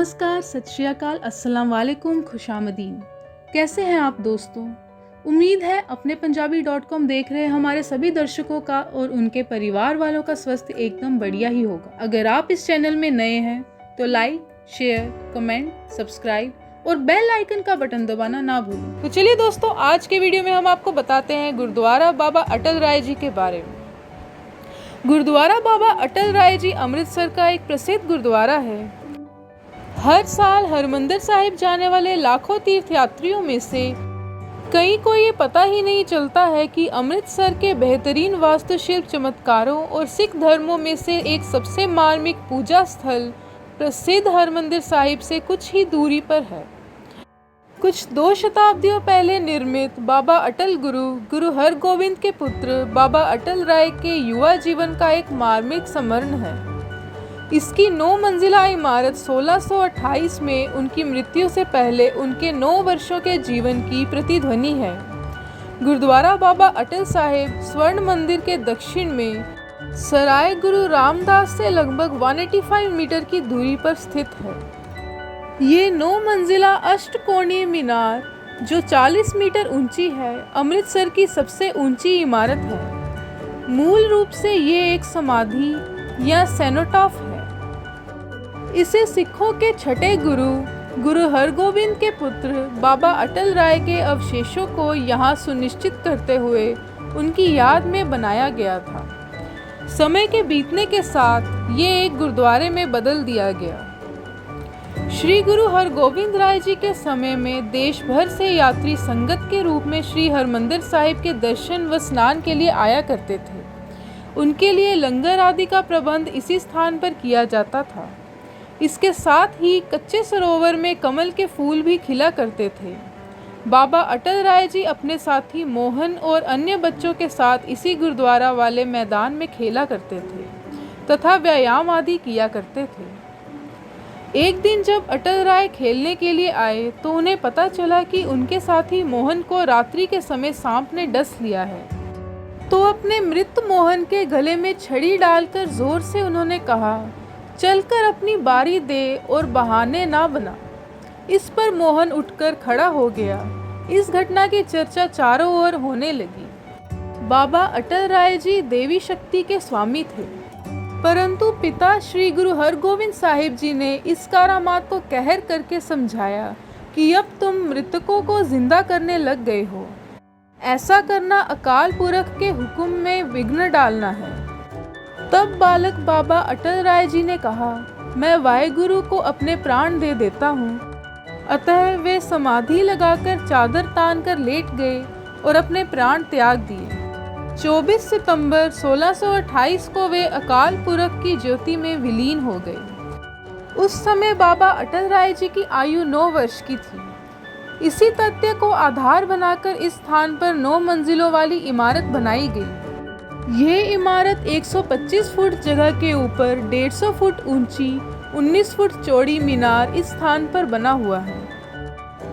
नमस्कार, सत श्री अकाल, अस्सलाम वालेकुम, खुशामदीन। कैसे हैं आप दोस्तों? उम्मीद है अपने पंजाबी.com देख रहे हमारे सभी दर्शकों का और उनके परिवार वालों का स्वास्थ्य एकदम बढ़िया ही होगा। अगर आप इस चैनल में नए हैं तो लाइक, शेयर, कमेंट, सब्सक्राइब और बेल आइकन का बटन दबाना ना भूलें। तो चलिए दोस्तों, आज के वीडियो में हम आपको बताते हैं गुरुद्वारा बाबा अटल राय जी के बारे में। गुरुद्वारा बाबा अटल राय जी अमृतसर का एक प्रसिद्ध गुरुद्वारा है। हर साल हरमंदिर साहिब जाने वाले लाखों तीर्थयात्रियों में से कई को ये पता ही नहीं चलता है कि अमृतसर के बेहतरीन वास्तुशिल्प चमत्कारों और सिख धर्मों में से एक सबसे मार्मिक पूजा स्थल प्रसिद्ध हरमंदिर साहिब से कुछ ही दूरी पर है। कुछ 2 शताब्दियों पहले निर्मित बाबा अटल गुरु हरगोविंद के पुत्र बाबा अटल राय के युवा जीवन का एक मार्मिक स्मरण है। इसकी 9 मंजिला इमारत 1628 में उनकी मृत्यु से पहले उनके 9 वर्षों के जीवन की प्रतिध्वनि है। गुरुद्वारा बाबा अटल साहिब स्वर्ण मंदिर के दक्षिण में सराय गुरु रामदास से लगभग 185 मीटर की दूरी पर स्थित है। ये 9 मंजिला अष्टकोणीय मीनार जो 40 मीटर ऊंची है, अमृतसर की सबसे ऊंची इमारत है। मूल रूप से ये एक समाधि या सेनोटॉफ है। इसे सिखों के छठे गुरु हरगोविंद के पुत्र बाबा अटल राय के अवशेषों को यहाँ सुनिश्चित करते हुए उनकी याद में बनाया गया था। समय के बीतने के साथ ये एक गुरुद्वारे में बदल दिया गया। श्री गुरु हरगोविंद राय जी के समय में देश भर से यात्री संगत के रूप में श्री हरमंदिर साहिब के दर्शन व स्नान के लिए आया करते थे। उनके लिए लंगर आदि का प्रबंध इसी स्थान पर किया जाता था। इसके साथ ही कच्चे सरोवर में कमल के फूल भी खिला करते थे। बाबा अटल राय जी अपने साथी मोहन और अन्य बच्चों के साथ इसी गुरुद्वारा वाले मैदान में खेला करते थे तथा व्यायाम आदि किया करते थे। एक दिन जब अटल राय खेलने के लिए आए तो उन्हें पता चला कि उनके साथी मोहन को रात्रि के समय सांप ने डस लिया है। तो अपने मृत मोहन के गले में छड़ी डालकर जोर से उन्होंने कहा, चलकर अपनी बारी दे और बहाने ना बना। इस पर मोहन उठकर खड़ा हो गया। इस घटना की चर्चा चारों ओर होने लगी। बाबा अटल राय जी देवी शक्ति के स्वामी थे, परंतु पिता श्री गुरु हरगोविंद साहिब जी ने इस करामात को कहर करके समझाया कि अब तुम मृतकों को जिंदा करने लग गए हो। ऐसा करना अकाल पुरख के हुक्म में विघ्न डालना है। तब बालक बाबा अटल राय जी ने कहा, मैं वाहेगुरु को अपने प्राण दे देता हूँ। अतः वे समाधि लगाकर चादर तान कर लेट गए और अपने प्राण त्याग दिए। 24 सितंबर 1628 को वे अकाल पुरख की ज्योति में विलीन हो गए। उस समय बाबा अटल राय जी की आयु 9 वर्ष की थी। इसी तथ्य को आधार बनाकर इस स्थान पर 9 मंजिलों वाली इमारत बनाई गई। यह इमारत 125 फुट जगह के ऊपर 150 फुट ऊंची 19 फुट चौड़ी मीनार इस स्थान पर बना हुआ है।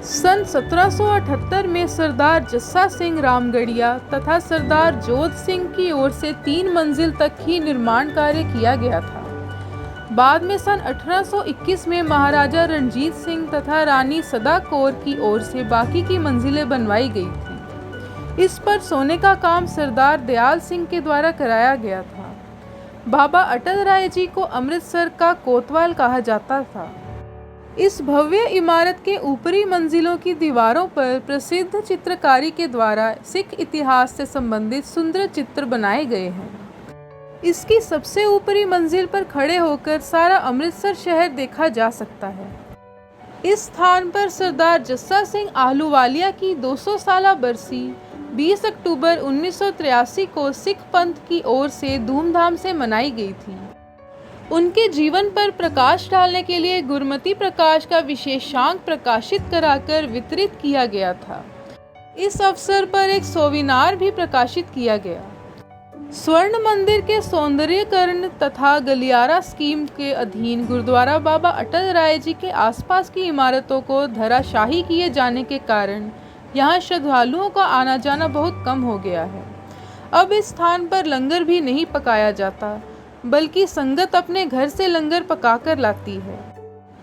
सन 1778 में सरदार जस्सा सिंह रामगढ़िया तथा सरदार जोध सिंह की ओर से 3 मंजिल तक ही निर्माण कार्य किया गया था। बाद में सन 1821 में महाराजा रणजीत सिंह तथा रानी सदा कौर की ओर से बाकी की मंजिलें बनवाई गई थी। इस पर सोने का काम सरदार दयाल सिंह के द्वारा कराया गया था। बाबा अटल राय जी को अमृतसर का कोतवाल कहा जाता था। इस भव्य इमारत के ऊपरी मंजिलों की दीवारों पर प्रसिद्ध चित्रकारी के द्वारा सिख इतिहास से संबंधित सुंदर चित्र बनाए गए हैं। इसकी सबसे ऊपरी मंजिल पर खड़े होकर सारा अमृतसर शहर देखा जा सकता है। इस स्थान पर सरदार जस्सा सिंह आहलूवालिया की 200 साला बरसी 20 अक्टूबर 1983 को सिख पंथ की ओर से धूमधाम से मनाई गई थी। उनके जीवन पर प्रकाश डालने के लिए गुरमती प्रकाश का विशेषांक प्रकाशित कराकर वितरित किया गया था। इस अवसर पर एक सोविनार भी प्रकाशित किया गया। स्वर्ण मंदिर के सौंदर्यीकरण तथा गलियारा स्कीम के अधीन गुरुद्वारा बाबा अटल राय जी के आसपास की इमारतों को धराशाही किए जाने के कारण यहाँ श्रद्धालुओं का आना जाना बहुत कम हो गया है। अब इस स्थान पर लंगर भी नहीं पकाया जाता, बल्कि संगत अपने घर से लंगर पकाकर लाती है।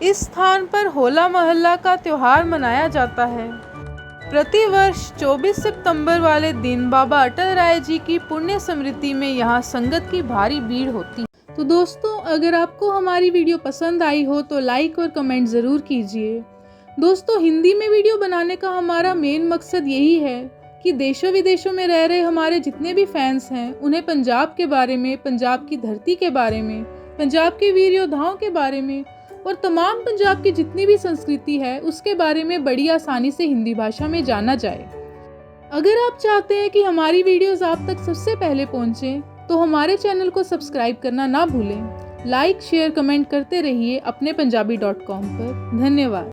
इस स्थान पर होला मोहल्ला का त्योहार मनाया जाता है। प्रतिवर्ष 24 सितंबर वाले दिन बाबा अटल राय जी की पुण्य स्मृति में यहाँ संगत की भारी भीड़ होती। तो दोस्तों, अगर आपको हमारी वीडियो पसंद आई हो तो लाइक और कमेंट ज़रूर कीजिए। दोस्तों, हिंदी में वीडियो बनाने का हमारा मेन मकसद यही है कि देशों विदेशों में रह रहे हमारे जितने भी फैंस हैं उन्हें पंजाब के बारे में, पंजाब की धरती के बारे में, पंजाब के वीर योद्धाओं के बारे में और तमाम पंजाब की जितनी भी संस्कृति है उसके बारे में बड़ी आसानी से हिंदी भाषा में जाना जाए। अगर आप चाहते हैं कि हमारी वीडियोस आप तक सबसे पहले पहुंचे तो हमारे चैनल को सब्सक्राइब करना ना भूलें। लाइक, शेयर, कमेंट करते रहिए अपने पंजाबी.com पर। धन्यवाद।